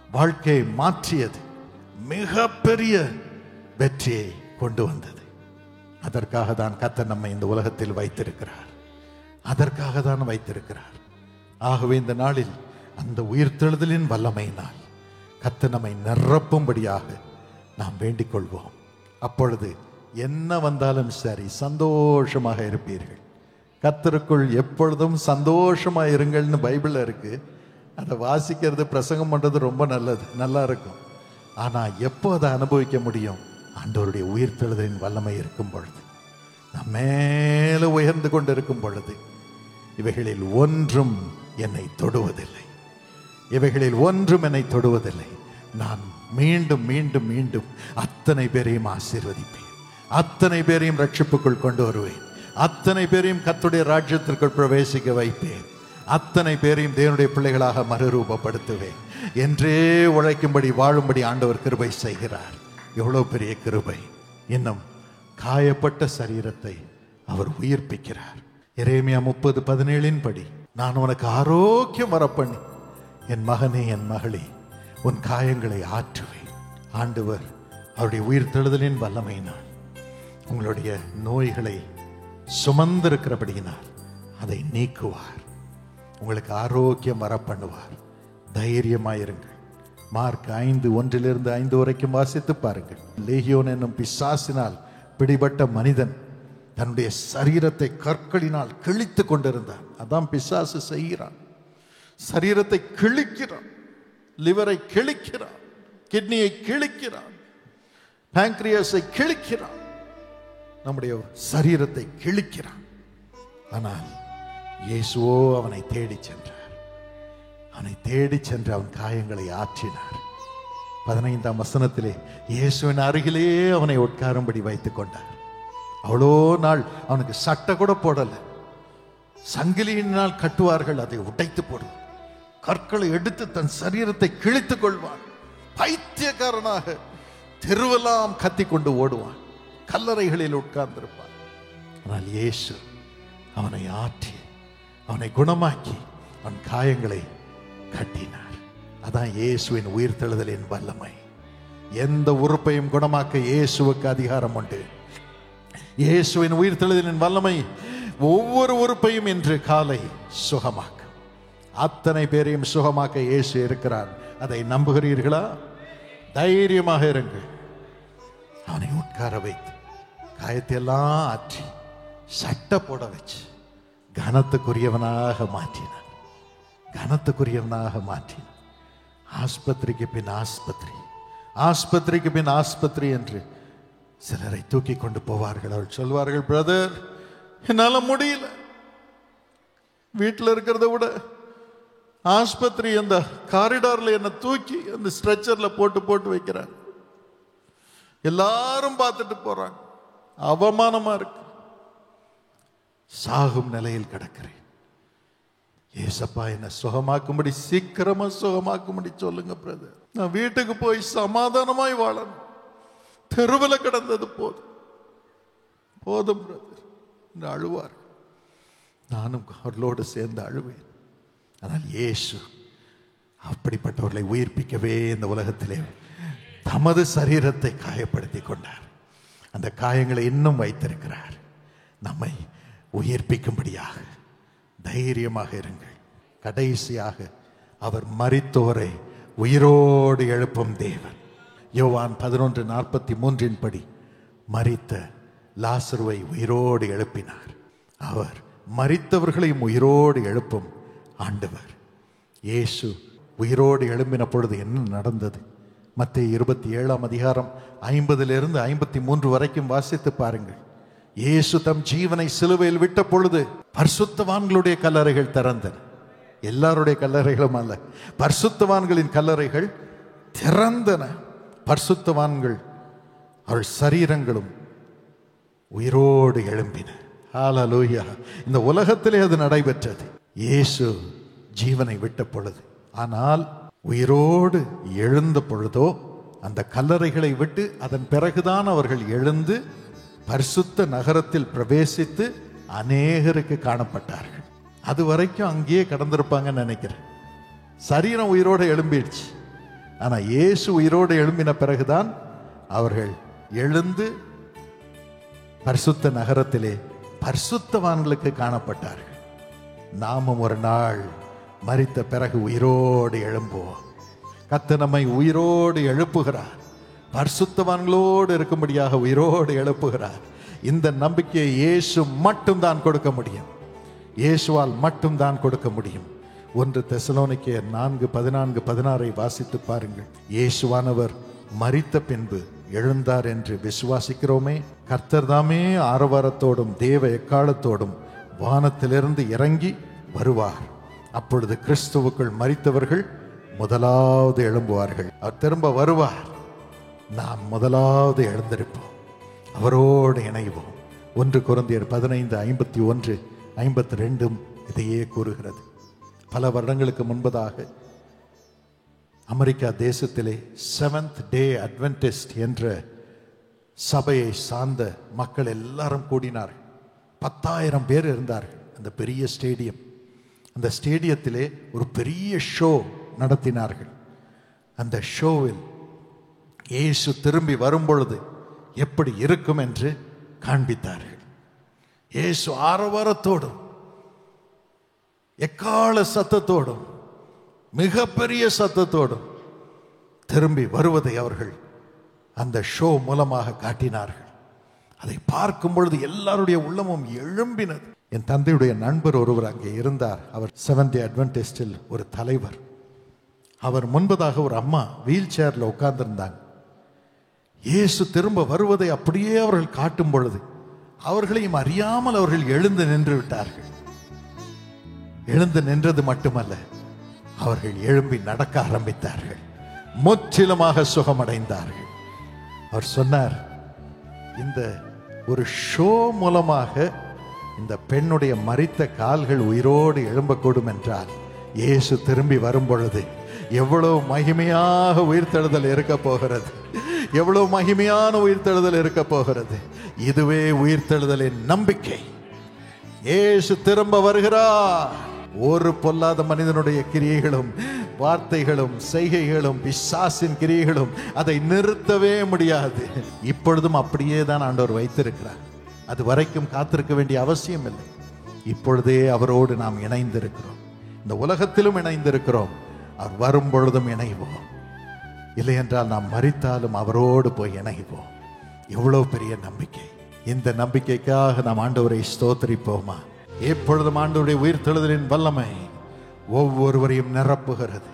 வாழ்க்கையை மாற்றியது, மிகப்பெரிய வெற்றியை கொண்டு வந்தது. அதற்காக தான் கர்த்தர் நம்மை இந்த உலகத்தில் வைத்திருக்கிறார். அதற்காக தான் வைத்திருக்கிறார். ஆகவே இந்த நாளில் அந்த உயிர்த்தெழுதலின் வல்லமையினால் கர்த்தர் நம்மை நிரப்பும்படியாக நாம் வேண்டிக் கொள்வோம். அப்பொழுது என்ன வந்தாலும் சரி சந்தோஷமாக இருப்பீர்கள். கர்த்தருக்குள் எப்பொழுதும் சந்தோஷமாக இருங்கள்னு பைபிளில் இருக்கு. அதை வாசிக்கிறது, பிரசங்கம் பண்ணுறது ரொம்ப நல்லது, நல்லா இருக்கும். ஆனால் எப்போ அதை அனுபவிக்க முடியும்? ஆண்டவருடைய உயிர்த்தெழுதலின் வல்லமை இருக்கும் பொழுது, நம் மேலே உயர்ந்து கொண்டு இருக்கும் பொழுது. இவைகளில் ஒன்றும் என்னை தொடுவதில்லை, இவைகளில் ஒன்றும் என்னை தொடுவதில்லை. நான் மீண்டும் மீண்டும் மீண்டும் அத்தனை பேரையும் ஆசீர்வதிப்பேன், அத்தனை பேரையும் ரட்சிப்புக்குள் கொண்டு வருவேன், அத்தனை பேரையும் கர்த்தருடைய ராஜ்யத்திற்குள் பிரவேசிக்க வைப்பேன், அத்தனை பேரையும் தேவனுடைய பிள்ளைகளாக மறுரூபப்படுத்துவேன். என்றே உழைக்கும்படி வாழும்படி ஆண்டவர் கிருபை செய்கிறார். எவ்வளவு பெரிய கிருபை! இன்னும் காயப்பட்ட சரீரத்தை அவர் உயிர்ப்பிக்கிறார். எரேமியா 30:17 படி, நான் உனக்கு ஆரோக்கியம் வரப்பண்ணி என் மகனே, என் மகளே, உன் காயங்களை ஆற்றுவேன். ஆண்டவர் அவருடைய உயிர்த்தெழுதலின் வல்லமையினால் உங்களுடைய நோய்களை சுமந்திருக்கிறபடியினால் அதை நீக்குவார். உங்களுக்கு ஆரோக்கியம் வரப்பண்ணுவார். தைரியமாயிருங்கள். மார்க் 5:1-5 வரைக்கும் வாசித்து பாருங்கள். லேகியோன் என்னும் பிசாசினால் பிடிபட்ட மனிதன் தன்னுடைய சரீரத்தை கற்களினால் கிழித்து கொண்டிருந்தான். அதான் பிசாசு செய்கிறான். சரீரத்தை கிழிக்கிறான், லிவரை கிழிக்கிறான், கிட்னியை கிழிக்கிறான், பாங்க்ரியாஸை கிழிக்கிறான், நம்முடைய சரீரத்தை கிழிக்கிறான். ஆனால் இயேசுவோ அவனை தேடி சென்றார். அவனை தேடி சென்று அவன் காயங்களை ஆற்றினார். 15ஆம் வசனத்திலே இயேசுவின் அருகிலே அவனை உட்காரும்படி வைத்துக் கொண்டார். அவ்வளோ நாள் அவனுக்கு சட்டை கூட போடல. சங்கிலியினால் கட்டுவார்கள், அதை உடைத்து போடுவார். கற்களை எடுத்து தன் சரீரத்தை கிழித்துக் கொள்வான். பைத்தியக்காரனாக தெருவெல்லாம் கத்தி கொண்டு ஓடுவான். கல்லறைகளில் உட்கார்ந்திருப்பான். ஆனால் இயேசு அவனை ஆற்றி, அவனை குணமாக்கி, அவன் காயங்களை கட்டினார். அதான் இயேசுவின் உயிர்த்தெழுதலின் வல்லமை. எந்த உறுப்பையும் குணமாக்க இயேசுவுக்கு அதிகாரம் உண்டு. இயேசுவின் உயிர்த்தெழுதலின் வல்லமை ஒவ்வொரு உறுப்பையும் இன்று காலை சுகமாக்க, அத்தனை பேரையும் சுகமாக்க இயேசு இருக்கிறார். அதை நம்புகிறீர்களா? தைரியமாக இருங்கள். அவனை உட்கார வைத்து காயத்தை எல்லாம் ஆற்றி சட்டை போட வச்சு கனத்துக்குரியவனாக மாற்றினார். கனத்துக்குரியவனாக மாற்றினார். ஆஸ்பத்திரிக்கு பின் ஆஸ்பத்திரி, ஆஸ்பத்திரிக்கு பின் ஆஸ்பத்திரி என்று சிலரை தூக்கி கொண்டு போவார்கள். அவர்கள் சொல்வார்கள், பிரதர் என்னால முடியல, வீட்டில் இருக்கிறத விட ஆஸ்பத்திரி அந்த காரிடார்ல என்ன தூக்கி அந்த ஸ்ட்ரெச்சர்ல போட்டு வைக்கிறாங்க, எல்லாரும் பார்த்துட்டு போறாங்க, அவமானமா இருக்கு, சாகும் நிலையில் கிடக்கிறேன். ஏசப்பா என்ன சுகமாக்கும்படி, சீக்கிரமா சுகமாக்கும்படி சொல்லுங்க பிரதர். நான் வீட்டுக்கு போய் சமாதானமாய் வாழணும், தெருவில் கிடந்தது போதும் பிரதர் என்று அழுவார். நானும் அவர்களோடு சேர்ந்து அழுவேன். ஆனால் இயேசு அப்படிப்பட்டவர்களை உயிர்ப்பிக்கவே இந்த உலகத்திலே தமது சரீரத்தை காயப்படுத்தி கொண்டார். அந்த காயங்களை இன்னும் வைத்திருக்கிறார், நம்மை உயிர்ப்பிக்கும்படியாக. தைரியமாக இருங்கள். கடைசியாக அவர் மரித்தோரை உயிரோடு எழுப்பும் தேவன். யோவான் 11:43 படி மரித்த லாசருவை உயிரோடு எழுப்பினார். அவர் மரித்தவர்களையும் உயிரோடு எழுப்பும் ஆண்டவர். இயேசு உயிரோடு எழும்பின பொழுது என்ன நடந்தது? மத்தேயு 27:50 53 வரைக்கும் வாசித்து பாருங்கள். இயேசு தம் ஜீவனை சிலுவையில் விட்ட பொழுது பரிசுத்தவான்களுடைய கல்லறைகள் திறந்தன. எல்லாருடைய கல்லறைகளும் அல்ல, பரிசுத்தவான்களின் கல்லறைகள் திறந்தன. பரிசுத்தவான்கள் அவள் சரீரங்களும் உயிரோடு எழும்பின. ஹல்லேலூயா. இந்த உலகத்திலே அது நடைபெற்றது, இயேசு ஜீவனை விட்ட பொழுது. ஆனால் உயிரோடு எழுந்த பொழுதோ அந்த கல்லறைகளை விட்டு அதன் பிறகுதான் அவர்கள் எழுந்து பரிசுத்த நகரத்தில் பிரவேசித்து அநேகருக்கு காணப்பட்டார்கள். அது வரைக்கும் அங்கேயே கடந்திருப்பாங்கன்னு நினைக்கிறேன். சரீரம் உயிரோடு எழும்பிடுச்சு, ஆனா இயேசு உயிரோடு எழும்பின பிறகுதான் அவர்கள் எழுந்து பரிசுத்த நகரத்திலே பரிசுத்தவான்களுக்கு காணப்பட்டார்கள். நாமும் ஒரு நாள் மரித்த பிறகு உயிரோடு எழும்புவோம். கர்த்தர் நம்மை உயிரோடு எழுப்புகிறார், பரிசுத்தவான்களோடு இருக்கும்படியாக உயிரோடு எழுப்புகிறார். இந்த நம்பிக்கையை இயேசு மட்டும்தான் கொடுக்க முடியும், இயேசுவால் மட்டும்தான் கொடுக்க முடியும். 1 தெசலோனிக்கேயர் 4:14-16 வாசித்து பாருங்கள். இயேசுவானவர் மரித்த பின்பு எழுந்தார் என்று விசுவாசிக்கிறோமே. கர்த்தர் தாமே ஆரவாரத்தோடும் தேவ எக்காலத்தோடும் வானத்திலிருந்து இறங்கி வருவார். அப்பொழுது கிறிஸ்துவுக்குள் மரித்தவர்கள் முதலாவது எழும்புவார்கள். அவர் திரும்ப வருவார், நாம் முதலாவது எழுந்திருப்போம், அவரோடு இணைவோம். 1 கொரிந்தியர் 15:51-52 இதையே கூறுகிறது. பல வருடங்களுக்கு முன்பதாக அமெரிக்கா தேசத்திலே செவன்த் டே அட்வென்டிஸ்ட் என்ற சபையை சார்ந்த மக்கள் எல்லாரும் கூடினார்கள். 10,000 பேர் இருந்தார்கள். அந்த பெரிய ஸ்டேடியம், அந்த ஸ்டேடியத்திலே ஒரு பெரிய ஷோ நடத்தினார்கள். அந்த ஷோவில் இயேசு திரும்பி வரும்பொழுது எப்படி இருக்கும் என்று காண்பித்தார்கள். இயேசு ஆரவாரத்தோடும் எக்கால சத்தத்தோடும் மிகப்பெரிய சத்தத்தோடும் திரும்பி வருவதை அவர்கள் அந்த ஷோ மூலமாக காட்டினார்கள். அதை பார்க்கும் பொழுது எல்லாருடைய உள்ளமும் எழும்பினது. என் தந்தையுடைய நண்பர் ஒருவர் அங்கே இருந்தார். அவர் செவன்த் டே அட்வென்டிஸ்டில் ஒரு தலைவர். அவர் முன்பதாக ஒரு அம்மா வீல் சேர்ல உட்கார்ந்திருந்தாங்க. இயேசு திரும்ப வருவதை அப்படியே அவர்கள் காட்டும் பொழுது அவர்களையும் அறியாமல் அவர்கள் எழுந்து நின்று விட்டார்கள். எழுந்து நின்றது மட்டுமல்ல, அவர்கள் எழும்பி நடக்க ஆரம்பித்தார்கள், முற்றிலுமாக சுகமடைந்தார்கள். அவர் சொன்னார், இந்த ஒரு ஷோ மூலமாக இந்த பெண்ணுடைய மரித்த கால்கள் உயிரோடு எழும்பக்கூடும் என்றால் இயேசு திரும்பி வரும் பொழுது எவ்வளவு மகிமையாக உயிர்த்தெழுதல் இருக்க போகிறது, எவ்வளவு மகிமையான உயிர்த்தெழுதல் இருக்க போகிறது. இதுவே உயிர்த்தெழுதலின் நம்பிக்கை. இயேசு திரும்ப வருகிறார். ஒரு பொல்லாத மனிதனுடைய கிரியைகளும் வார்த்தைகளும் செய்கைகளும் பிசாசின் கிரியைகளும் அதை நிறுத்தவே முடியாது. இப்பொழுதும் அப்படியே தான் ஆண்டவர் வைத்திருக்கிறார். அது வரைக்கும் காத்திருக்க வேண்டிய அவசியம் இல்லை. இப்பொழுதே அவரோடு நாம் இணைந்திருக்கிறோம், இந்த உலகத்திலும் இணைந்திருக்கிறோம். அவர் வரும் பொழுதும் இணைவோம், இல்லை என்றால் நாம் மரித்தாலும் அவரோடு போய் இணைவோம். எவ்வளவு பெரிய நம்பிக்கை! இந்த நம்பிக்கைக்காக நாம் ஆண்டவரை ஸ்தோத்திரிப்போமா? எப்பொழுதும் ஆண்டவருடைய உயிர்த்தெழுதலின் வல்லமை ஒவ்வொருவரையும் நிரப்புகிறது,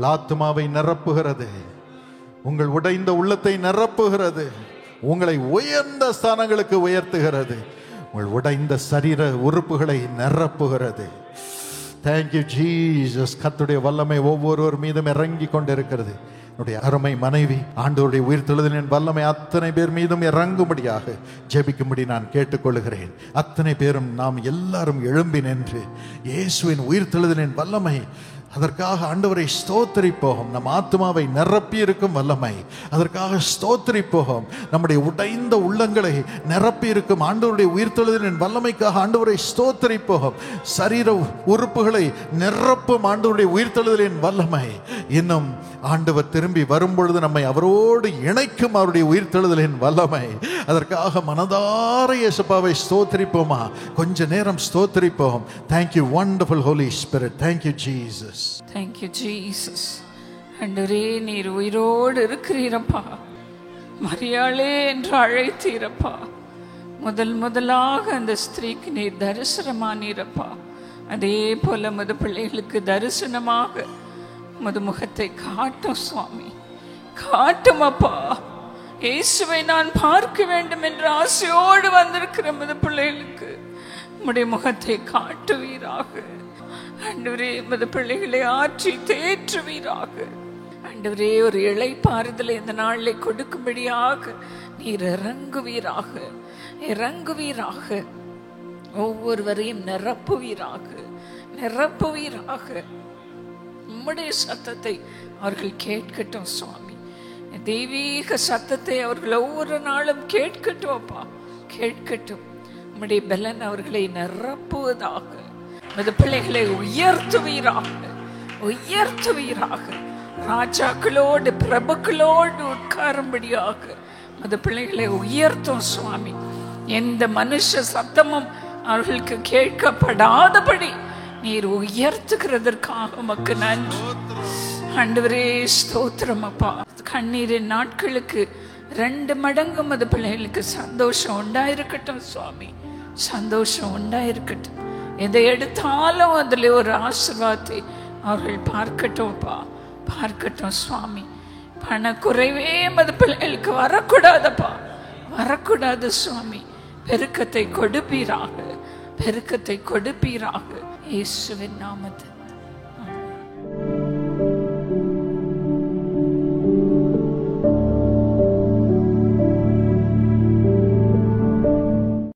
ஆத்துமாவை நிரப்புகிறது, உங்கள் உடைந்த உள்ளத்தை நிரப்புகிறது, உங்களை உயர்ந்த ஸ்தானங்களுக்கு உயர்த்துகிறது. உங்கள் உடைந்த சரீர உறுப்புகளை நிரப்புகிறது. Thank you Jesus. கர்த்தருடைய வல்லமை ஒவ்வொருவர் மீதும் இறங்கி கொண்டிருக்கிறது. என்னுடைய அருமை மனைவி ஆண்டவருடைய உயிர்த்தெழுதலின் வல்லமை அத்தனை பேர் மீதும் இறங்கும்படியாக ஜெபிக்கும்படி நான் கேட்டுக்கொள்கிறேன். அத்தனை பேரும் நாம் எல்லாரும் எழும்பி நின்று இயேசுவின் உயிர்த்தெழுதலின் வல்லமை, அதற்காக ஆண்டவரை ஸ்தோத்திரிப்போம். நம் ஆத்மாவை நிரப்பி இருக்கும் வல்லமை, அதற்காக ஸ்தோத்திரிப்போம். நம்முடைய உடைந்த உள்ளங்களை நிரப்பி இருக்கும் ஆண்டவருடைய உயிர்த்தெழுதலின் வல்லமைக்காக ஆண்டவரை ஸ்தோத்திரிப்போம். சரீர உறுப்புகளை நிரப்பும் ஆண்டவருடைய உயிர்த்தெழுதலின் வல்லமை. இன்னும் ஆண்டவர் திரும்பி வரும்பொழுது நம்மை அவரோடு இணைக்கும் அவருடைய உயிர்த்தெழுதலின் வல்லமை. அதற்காக மனதார இயேசுவை ஸ்தோத்திரிப்போமா? கொஞ்ச நேரம் ஸ்தோத்திரிப்போம். Thank you wonderful Holy Spirit. Thank you Jesus. Thank you Jesus. ஆண்டவரே, நீர் உயிரோடு இருக்கிறீரப்பா. மரியாளே என்று அழைத்தீரப்பா. முதலாக அந்த ஸ்திரீக்கு நீர் தரிசனமானீரப்பா. அதே போல மது பிள்ளைகளுக்கு தரிசனமாக மது முகத்தை காட்டும் சுவாமி, காட்டும் அப்பா. இயேசுவை நான் பார்க்க வேண்டும் என்ற ஆசையோடு வந்திருக்கிற மது பிள்ளைகளுக்கு உம்முடைய முகத்தை காட்டுவீராக. ஆண்டவரே, மது பிள்ளைகளை ஆற்றி தேற்றுவீராக. ஆண்டவரே, ஒரு இளைப்பாறுதலை இந்த நாளில் கொடுக்கும்படியாக நீர் இறங்குவீராக, இறங்குவீராக. ஒவ்வொருவரையும் நிரப்புவீராக, நிரப்புவீராக. உம்முடைய சத்தத்தை அவர்கள் கேட்கட்டும் சுவாமி. தெய்வீக சத்தத்தை அவர்கள் ஒவ்வொரு நாளும் கேட்கட்டும் அப்பா, கேட்கட்டும். உம்முடைய பலன் அவர்களை நிரப்புவதாக. மது பிள்ளைகளை உயர்த்துவீராக, உயர்த்துவீராக. ராஜாக்களோடு பிரபுக்களோடு உட்காரும்படியாக மது பிள்ளைகளை உயர்த்தும் சுவாமி. எந்த மனுஷ சத்தமும் அவர்களுக்கு கேட்கப்படாதபடி நீர் உயர்த்துகிறதற்காக உமக்கு நன்றி ஆண்டவரே. ஸ்தோத்திரம் அப்பா. கண்ணீரின் நாட்களுக்கு 2 மடங்கு மது பிள்ளைகளுக்கு சந்தோஷம் உண்டாயிருக்கட்டும் சுவாமி, சந்தோஷம் உண்டாயிருக்கட்டும். எதை எடுத்தாலும் அதில் ஒரு ஆசீர்வாதத்தை அவர்கள் பார்க்கட்டும் அப்பா, பார்க்கட்டும் சுவாமி. பணக்குறைவே மது பிள்ளைகளுக்கு வரக்கூடாதப்பா, வரக்கூடாது சுவாமி. பெருக்கத்தை கொடுப்பீராக, பெருக்கத்தை கொடுப்பீராக. இயேசுவின் நாமத்தில்